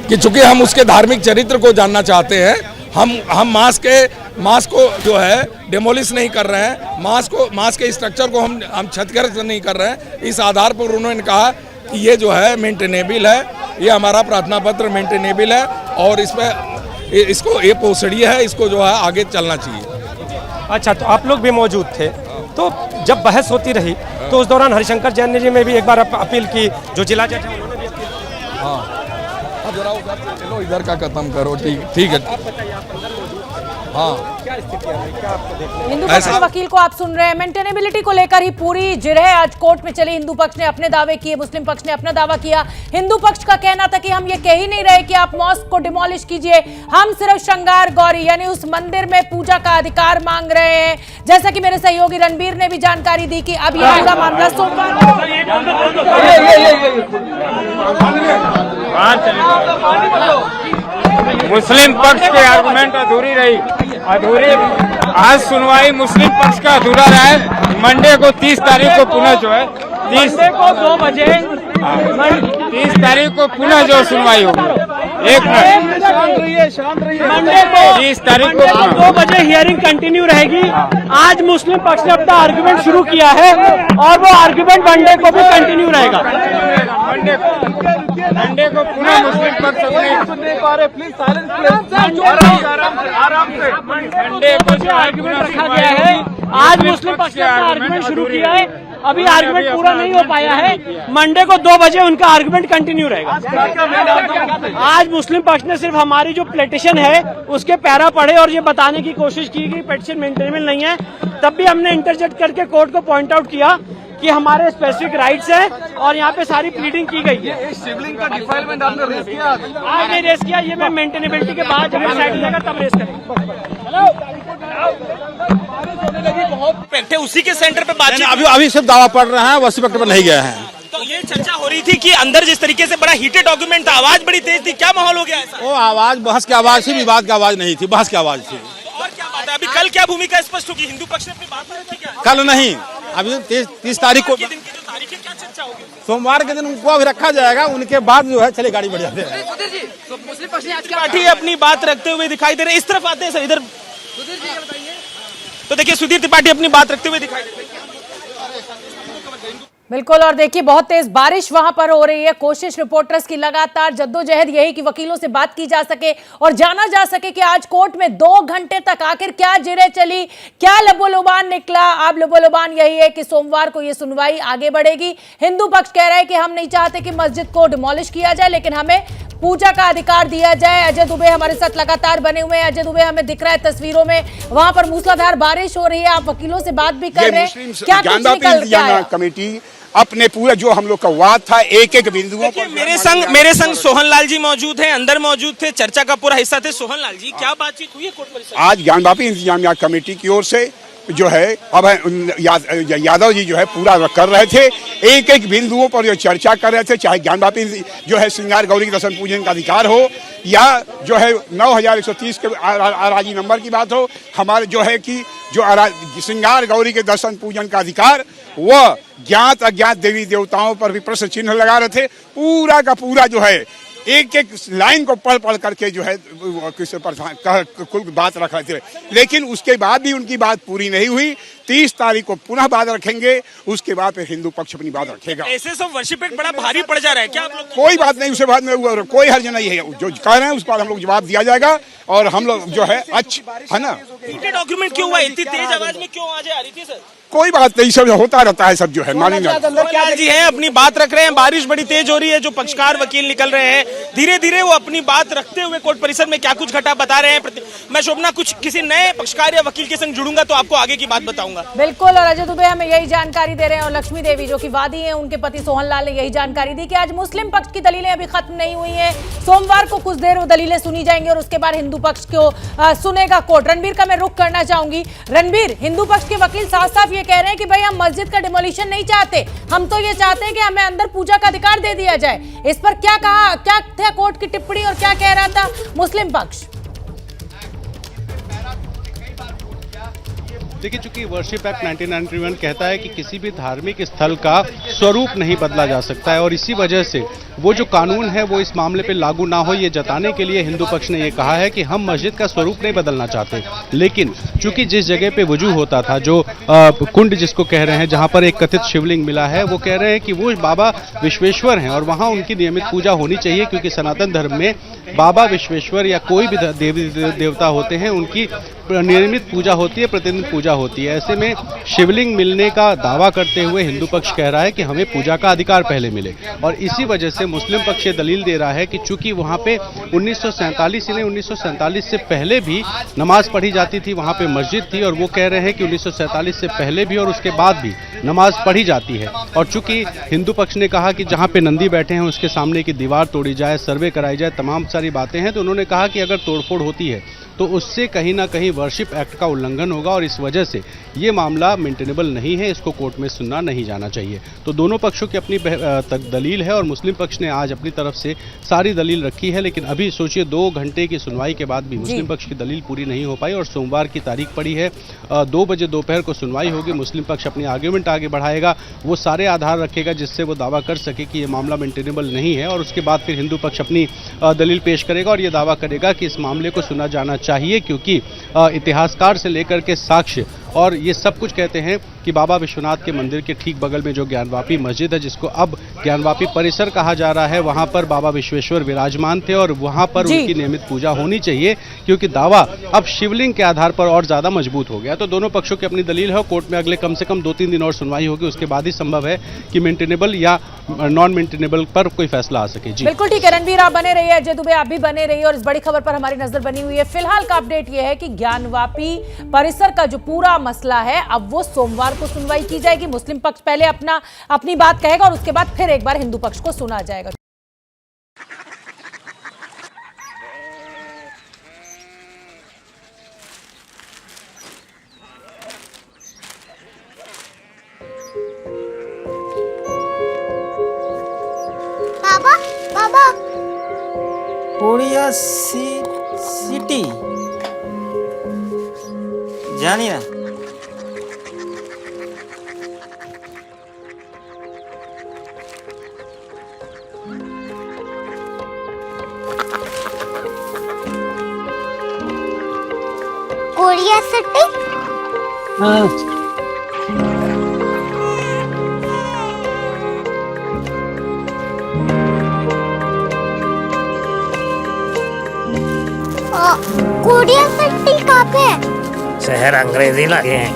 कि चूंकि हम उसके धार्मिक चरित्र को जानना चाहते हैं, हम मास को जो है डेमोलिश नहीं कर रहे हैं, मास के स्ट्रक्चर को हम क्षतिग्रस्त नहीं कर रहे हैं। इस आधार पर उन्होंने कहा कि ये जो है मेंटेनेबल है, ये हमारा प्रार्थना पत्र मेंटेनेबल है और इसको ये पोषणीय है, इसको जो है आगे चलना चाहिए। अच्छा, तो आप लोग भी मौजूद थे, तो जब बहस होती रही तो उस दौरान हरिशंकर जैन जी ने भी एक बार अपील की, जो जिला जज है उन्होंने भी अपील की। हाँ, अब जरा उधर से चलो, इधर का खत्म करो। ठीक है। आप बताइए, आप अंदर मौजूद थे। हाँ, क्या स्थिति है, क्या आपको देखने हिंदू पक्ष के वकील को आप सुन रहे हैं। मेंटेनेबिलिटी को लेकर ही पूरी जिरह आज कोर्ट में चली। हिंदू पक्ष ने अपने दावे किए, मुस्लिम पक्ष ने अपना दावा किया। हिंदू पक्ष का कहना था कि हम ये कह ही नहीं रहे कि आप मॉस्क को डिमोलिश कीजिए, हम सिर्फ श्रृंगार गौरी यानी उस मंदिर में पूजा का अधिकार मांग रहे हैं। जैसा कि मेरे सहयोगी रणबीर ने भी जानकारी दी कि अब यह पूरा मामला सोमवार मुस्लिम पक्ष के आर्गुमेंट अधूरी आज सुनवाई मुस्लिम पक्ष का अधूरा रहा है। मंडे को 30 तारीख को पुनः जो है 30 को 2 बजे 30 तारीख को पुनः जो सुनवाई होगी। एक मिनट, मंडे को 30 तारीख को 2 बजे हियरिंग कंटिन्यू रहेगी। आज मुस्लिम पक्ष ने अपना आर्गुमेंट शुरू किया है और वो आर्गुमेंट मंडे को भी कंटिन्यू रहेगा। मंडे को पुनः मुस्लिम पक्ष मंडे को जो आर्गुमेंट रखा गया है, आज मुस्लिम पक्ष ने अपना आर्गुमेंट शुरू किया है। अभी आर्गुमेंट पूरा नहीं हो पाया है। मंडे को 2 बजे उनका आर्गुमेंट कंटिन्यू रहेगा। आज मुस्लिम पक्ष ने सिर्फ हमारी जो पिटीशन है उसके पैरा पढ़े और ये बताने की कोशिश की कि पिटीशन मेंटेनेबल नहीं है। तब भी हमने इंटरजेक्ट करके कोर्ट को पॉइंट आउट किया कि हमारे स्पेसिफिक राइट्स हैं और यहाँ पे सारी प्लीडिंग की गई है। शिवलिंग का डिफाइलमेंट आपने रेस किया? आज नहीं रेस किया, ये मैं मेंटेनेबिलिटी के बाद जब साइड हो जाएगा तब रेस करेंगे। उसी के सेंटर पे बातचीत अभी सिर्फ दावा पढ़ रहे हैं, वसी वक्त पर नहीं गए हैं। तो ये चर्चा हो रही थी कि अंदर जिस तरीके से बड़ा हीटेड डॉक्यूमेंट था, आवाज बड़ी तेज थी, क्या माहौल हो गया ऐसा? वो आवाज बहस की आवाज थी, विवाद की आवाज नहीं थी, बहस की आवाज थी। और क्या बात है, अभी कल क्या भूमिका स्पष्ट होगी? हिंदू पक्ष ने अपनी बात रखी क्या? कल नहीं, अभी 30 तारीख को, दिन की जो तारीख है, क्या चर्चा होगी? सोमवार के दिन उनको अभी रखा जाएगा। उनके बाद जो है चले गाड़ी बढ़ जाते हैं। मुस्लिम पक्ष ने आज पार्टी अपनी बात रखते हुए दिखाई दे रहे हैं। इस तरफ आते हैं सर, इधर तो देखिए सुधीर त्रिपाठी अपनी बात रखते हुए दिखाई दे रहे हैं। बिल्कुल, और देखिए बहुत तेज बारिश वहां पर हो रही है। कोशिश रिपोर्टर्स की लगातार जद्दोजहद यही कि वकीलों से बात की जा सके और जाना जा सके कि आज कोर्ट में 2 घंटे तक आखिर क्या जिरह चली, क्या लबोलुबान निकला। अब लबोलुबान यही है कि सोमवार को ये सुनवाई आगे बढ़ेगी। हिंदू पक्ष कह रहा है कि हम नहीं चाहते कि मस्जिद को डिमोलिश किया जाए, लेकिन हमें पूजा का अधिकार दिया जाए। अजय दुबे हमारे साथ लगातार बने हुए हैं। अजय दुबे, हमें दिख रहा है तस्वीरों में वहां पर मूसलाधार बारिश हो रही है, आप वकीलों से बात भी कर रहे हैं, क्या कुछ निकल के आया? कमेटी अपने पूरे जो हम लोग का वाद था एक बिंदुओं पर। मेरे संग सोहन लाल जी मौजूद हैं, अंदर मौजूद थे, चर्चा का पूरा हिस्सा थे। सोहन लाल जी, क्या बातचीत हुई है कोर्ट परिसर? आज ज्ञानवापी इंतजामिया कमेटी की ओर से जो है अब यादव जी जो है पूरा कर रहे थे, एक बिंदुओं पर जो चर्चा कर रहे थे, चाहे ज्ञानवापी जो है श्रृंगार गौरी के दर्शन पूजन का अधिकार हो या जो है 9130 के अराजी नंबर की बात हो, हमारे जो है कि जो श्रृंगार गौरी के दर्शन पूजन का अधिकार, वह ज्ञात अज्ञात देवी देवताओं पर भी प्रश्न चिन्ह लगा रहे थे। पूरा का पूरा जो है एक लाइन को पढ़ करके जो है कुल बात रख रहे थे, लेकिन उसके बाद भी उनकी बात पूरी नहीं हुई। 30 तारीख को पुनः बात रखेंगे, उसके बाद फिर हिंदू पक्ष अपनी बात रखेगा। ऐसे सब वर्शिप एक बड़ा भारी पड़ जा रहा है क्या आप लोग? कोई बात नहीं, उसके बाद में कोई हर्ज नहीं है। जो कह रहे हैं उसके बाद हम लोग जवाब दिया जाएगा और हम लोग जो है अच्छा है ना। डॉक्यूमेंट क्यों हुआ, इतनी तेज आवाज में क्यों आवाजें आ रही थी सर? कोई बात नहीं, सब होता रहता है, सब जो है मानेंगे। जी हैं, अपनी बात रख रहे हैं। बारिश बड़ी तेज हो रही है, जो पक्षकार वकील निकल रहे हैं, धीरे धीरे वो अपनी बात रखते हुए कोर्ट परिसर में क्या कुछ घटा बता रहे हैं। मैं शोभना कुछ किसी नए पक्षकार या वकील के संग जुड़ूंगा तो आपको आगे की बात बताऊंगा। बिल्कुल, और अजय दुबे हमें यही जानकारी दे रहे हैं और लक्ष्मी देवी जो कि वादी हैं, उनके पति सोहन लाल ने यही जानकारी दी कि आज मुस्लिम पक्ष की दलीलें अभी खत्म नहीं हुई हैं। सोमवार को कुछ देर वो दलीलें सुनी जाएंगी और उसके बाद हिंदू पक्ष को सुनेगा कोर्ट। रणबीर का मैं रुख करना चाहूंगी। रणबीर, हिंदू पक्ष के वकील साफ साफ ये कह रहे हैं कि भाई हम मस्जिद का डिमोलिशन नहीं चाहते, हम तो ये चाहते हैं कि हमें अंदर पूजा का अधिकार दे दिया जाए। इस पर क्या कहा, क्या था कोर्ट की टिप्पणी और क्या कह रहा था मुस्लिम पक्ष? देखिए, चूंकि वर्शिप एक्ट 1991 कहता है कि किसी भी धार्मिक स्थल का स्वरूप नहीं बदला जा सकता है और इसी वजह से वो जो कानून है वो इस मामले पे लागू ना हो, ये जताने के लिए हिंदू पक्ष ने ये कहा है कि हम मस्जिद का स्वरूप नहीं बदलना चाहते, लेकिन चूंकि जिस जगह पे वजू होता था, जो कुंड जिसको कह रहे हैं, जहां पर एक कथित शिवलिंग मिला है, वो कह रहे हैं कि वो बाबा विश्वेश्वर हैं और वहां उनकी नियमित पूजा होनी चाहिए, क्योंकि सनातन धर्म में बाबा विश्वेश्वर या कोई भी देवी देवता होते हैं उनकी नियमित पूजा होती है, प्रतिदिन पूजा होती है। ऐसे में शिवलिंग मिलने का दावा करते हुए हिंदू पक्ष कह रहा है कि हमें पूजा का अधिकार पहले मिले और इसी वजह से मुस्लिम पक्ष ये दलील दे रहा है कि चूंकि वहां पे 1947 से पहले भी नमाज पढ़ी जाती थी, वहां पे मस्जिद थी और वो कह रहे हैं कि 1947 से पहले भी और उसके बाद भी नमाज पढ़ी जाती है। और चूंकि हिंदू पक्ष ने कहा कि जहां पे नंदी बैठे हैं उसके सामने की दीवार तोड़ी जाए, सर्वे कराई जाए, तमाम सारी बातें हैं, तो उन्होंने कहा कि अगर तोड़फोड़ होती है तो उससे कहीं ना कहीं वर्शिप एक्ट का उल्लंघन होगा और इस वजह से ये मामला मेंटेनेबल नहीं है, इसको कोर्ट में सुनना नहीं जाना चाहिए। तो दोनों पक्षों की अपनी दलील है और मुस्लिम पक्ष ने आज अपनी तरफ से सारी दलील रखी है, लेकिन अभी सोचिए 2 घंटे की सुनवाई के बाद भी मुस्लिम पक्ष की दलील पूरी नहीं हो पाई और सोमवार की तारीख पड़ी है, 2 बजे दोपहर को सुनवाई होगी। मुस्लिम पक्ष अपनी आर्ग्यूमेंट आगे बढ़ाएगा, वो सारे आधार रखेगा जिससे वो दावा कर सके कि ये मामला मेंटेनेबल नहीं है और उसके बाद फिर हिंदू पक्ष अपनी दलील पेश करेगा और ये दावा करेगा कि इस मामले को सुना जाना चाहिए, क्योंकि इतिहासकार से लेकर के साक्ष्य और ये सब कुछ कहते हैं कि बाबा विश्वनाथ के मंदिर के ठीक बगल में जो ज्ञानवापी मस्जिद है, जिसको अब ज्ञानवापी परिसर कहा जा रहा है, वहां पर बाबा विश्वेश्वर विराजमान थे और वहां पर उनकी नियमित पूजा होनी चाहिए, क्योंकि दावा अब शिवलिंग के आधार पर और ज्यादा मजबूत हो गया। तो दोनों पक्षों की अपनी दलील है, कोर्ट में अगले कम से कम 2-3 दिन और सुनवाई होगी, उसके बाद ही संभव है कि मेंटेनेबल या नॉन मेंटेनेबल पर कोई फैसला आ सके। जी बिल्कुल ठीक है, रणवीर आप बने रहिए, अजय दुबे आप भी बने रहिए और इस बड़ी खबर पर हमारी नजर बनी हुई है। फिलहाल का अपडेट यह है कि ज्ञानवापी परिसर का जो पूरा मसला है अब वो सोमवार को सुनवाई की जाएगी। मुस्लिम पक्ष पहले अपनी बात कहेगा और उसके बाद फिर एक बार हिंदू पक्ष को सुना जाएगा। बाबा बाबा कोरिया सिटी जानी ना कोरिया सिटी कोरिया सिटी कहाँ पे है? शहर अंग्रेजी लगे हैं।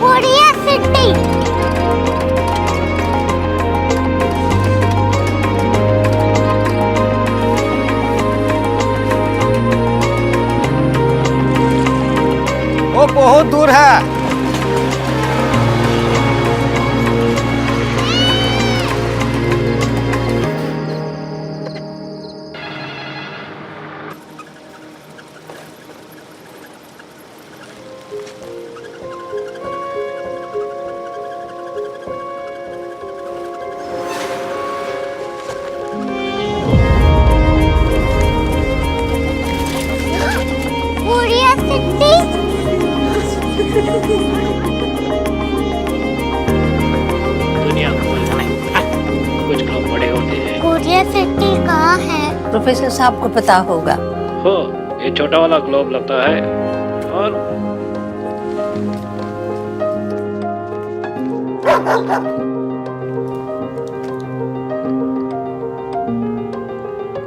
कोरिया सिटी वो बहुत दूर है। कोरिया सिटी दुनिया कुछ लोग बड़े होते हैं। कोरिया सिटी कहाँ है? प्रोफेसर साहब को पता होगा। हो, ये छोटा वाला ग्लोब लगता है और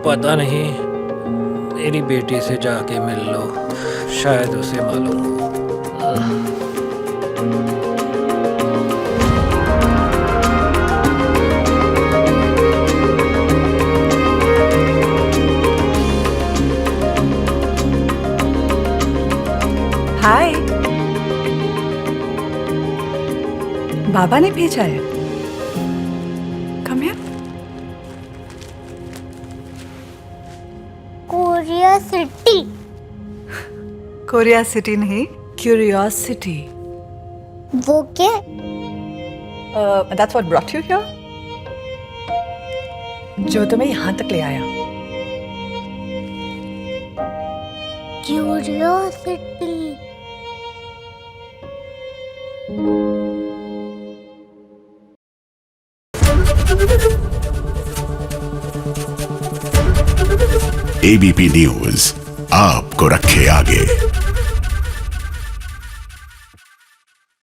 पता नहीं, मेरी बेटी से जाके मिल लो, शायद उसे मालूम हो। हाय, बाबा ने भेजा है। Come here. Korea city Korea city नहीं, क्यूरियोसिटी। वो क्या? That's what brought you here? जो तुम्हें यहाँ तक ले आया। क्यूरियोसिटी। एबीपी न्यूज आपको रखे आगे।